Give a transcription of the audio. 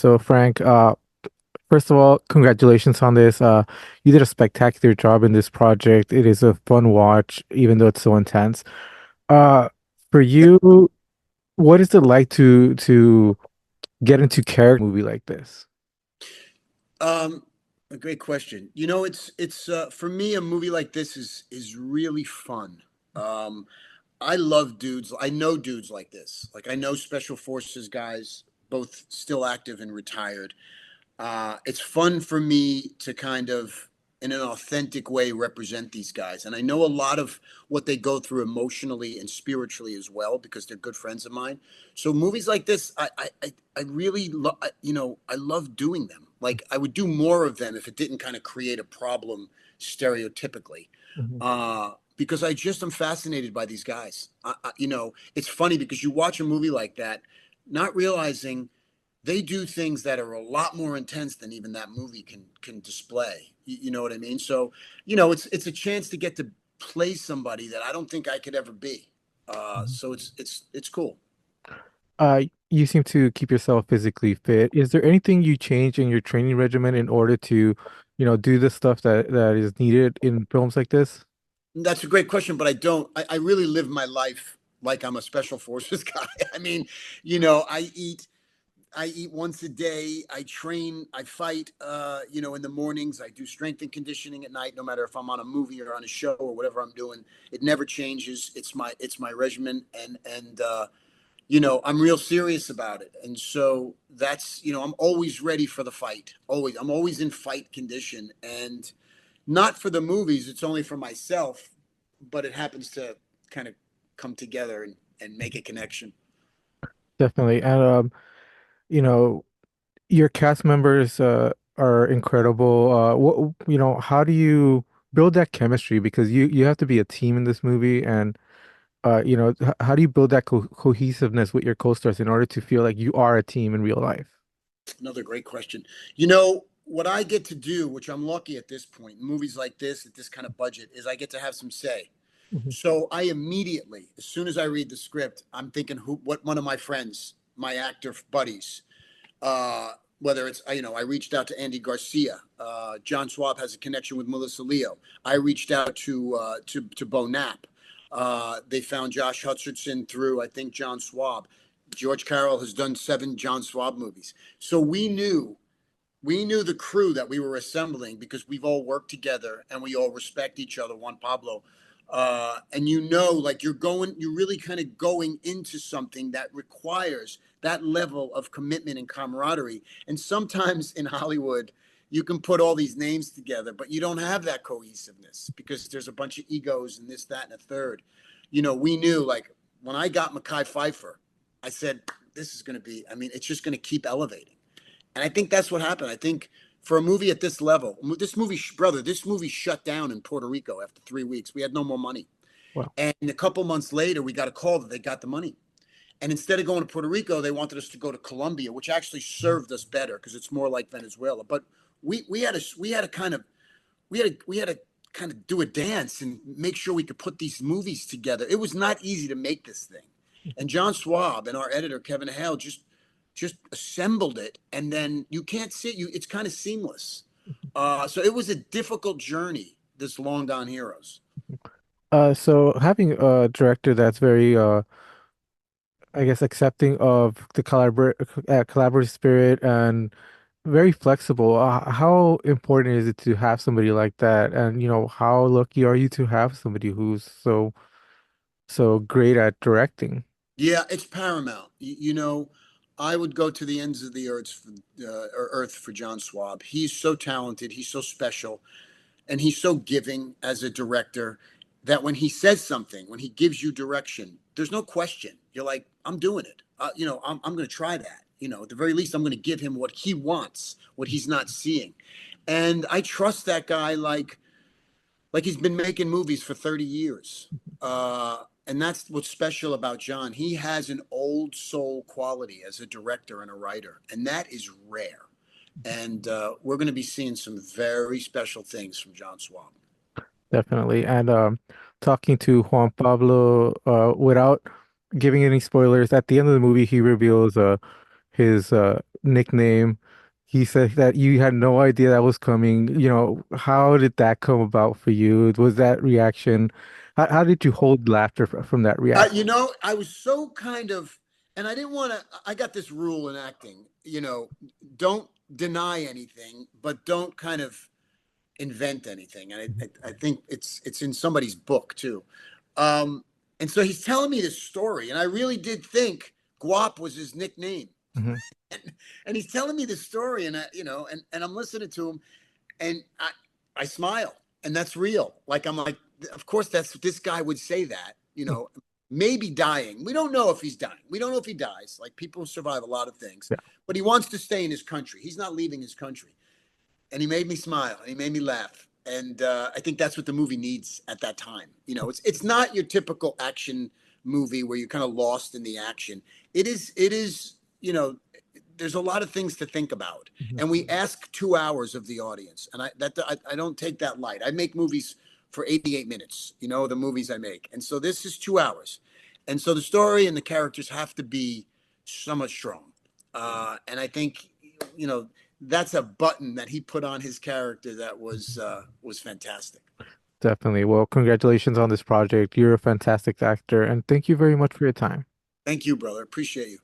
So Frank, first of all, congratulations on this. You did a spectacular job in this project. It is a fun watch, even though it's so intense. Uh, for you, what is it like to get into character movie like this? Um, a great question. It's for me a movie like this is really fun. Um, I love dudes. I know dudes like this. Like I know special forces guys, both still active and retired. It's fun for me to kind of, in an authentic way, represent these guys. And I know a lot of what they go through emotionally and spiritually as well because they're good friends of mine. So movies like this, I really, I love doing them. Like I would do more of them if it didn't kind of create a problem stereotypically. Mhm. Because I just am fascinated by these guys. It's funny because you watch a movie like that, not realizing they do things that are a lot more intense than even that movie can display. You know what I mean? So, it's a chance to get to play somebody that I don't think I could ever be. Mhm. So it's cool. You seem to keep yourself physically fit. Is there anything you change in your training regimen in order to, do the stuff that is needed in films like this? That's a great question, but I don't. I really live my life like I'm a special forces guy. I mean, I eat once a day. I train. I fight. In the mornings. I do strength and conditioning at night. No matter if I'm on a movie or on a show or whatever I'm doing, it never changes. It's my regimen, and I'm real serious about it. And so that's I'm always ready for the fight. Always, I'm always in fight condition, and not for the movies. It's only for myself, but it happens to kind of come together and make a connection. Definitely. And you know, your cast members are incredible. How do you build that chemistry? Because you have to be a team in this movie, and how do you build that cohesiveness with your co-stars in order to feel like you are a team in real life? Another great question. What I get to do, which I'm lucky at this point, in movies like this, at this kind of budget, is I get to have some say. Mhm. So I immediately, as soon as I read the script, I'm thinking what one of my friends, my actor buddies, whether it's I reached out to Andy Garcia. John Swab has a connection with Melissa Leo. I reached out to Bo Knapp. They found Josh Hutcherson through I think John Swab. George Carroll has done 7 John Swab movies, so we knew the crew that we were assembling because we've all worked together and we all respect each other. Juan Pablo, and like you're really kind of going into something that requires that level of commitment and camaraderie. And sometimes in Hollywood, you can put all these names together, but you don't have that cohesiveness because there's a bunch of egos and this, that, and a third. We knew like when I got Mackay Pfeiffer, I said, this is going to be, I mean, it's just going to keep elevating. And I think that's what happened. I think for a movie at this level, this movie shut down in Puerto Rico after 3 weeks. We had no more money. Well, And a couple months later, we got a call that they got the money. And instead of going to Puerto Rico, they wanted us to go to Colombia, which actually served us better because it's more like Venezuela. But we had to kind of do a dance and make sure we could put these movies together. It was not easy to make this thing. And John Swab and our editor Kevin Hale just assembled it, and then you can't see it. It's kind of seamless. So it was a difficult journey. This Long Gone Heroes. so having a director that's very I guess accepting of the collaborative spirit and very flexible. How important is it to have somebody like that? And how lucky are you to have somebody who's so great at directing? Yeah, it's paramount. I would go to the ends of the earth for John Swab. He's so talented. He's so special. And he's so giving as a director that when he says something, when he gives you direction, there's no question. You're like, I'm doing it. I'm going to try that. At the very least, I'm going to give him what he wants, what he's not seeing. And I trust that guy like he's been making movies for 30 years. And that's what's special about John. He has an old soul quality as a director and a writer, and that is rare. And we're going to be seeing some very special things from John Swab. Definitely. And talking to Juan Pablo, without giving any spoilers, at the end of the movie, he reveals his nickname. He said that you had no idea that was coming. How did that come about for you? Was that reaction? How did you hold laughter from that reaction? I was so kind of, and I didn't want to. I got this rule in acting. Don't deny anything, but don't kind of invent anything. And I think it's in somebody's book too. Um, and so he's telling me this story, and I really did think Guap was his nickname. Hmm. And he's telling me this story, and and I'm listening to him, and I smile, and that's real. Like I'm like, of course, that's this guy would say that. Maybe dying. We don't know if he's dying. We don't know if he dies. Like people survive a lot of things, Yeah. but he wants to stay in his country. He's not leaving his country, and he made me smile. And he made me laugh, and I think that's what the movie needs at that time. It's not your typical action movie where you're kind of lost in the action. It is. There's a lot of things to think about, Mhm. and we ask 2 hours of the audience, and I don't take that light. I make movies for 88 minutes. The movies I make, and so this is 2 hours, and so the story and the characters have to be somewhat strong, and I think you know that's a button that he put on his character that was fantastic. Definitely. Well, congratulations on this project. You're a fantastic actor, and thank you very much for your time. Thank you, brother. Appreciate you.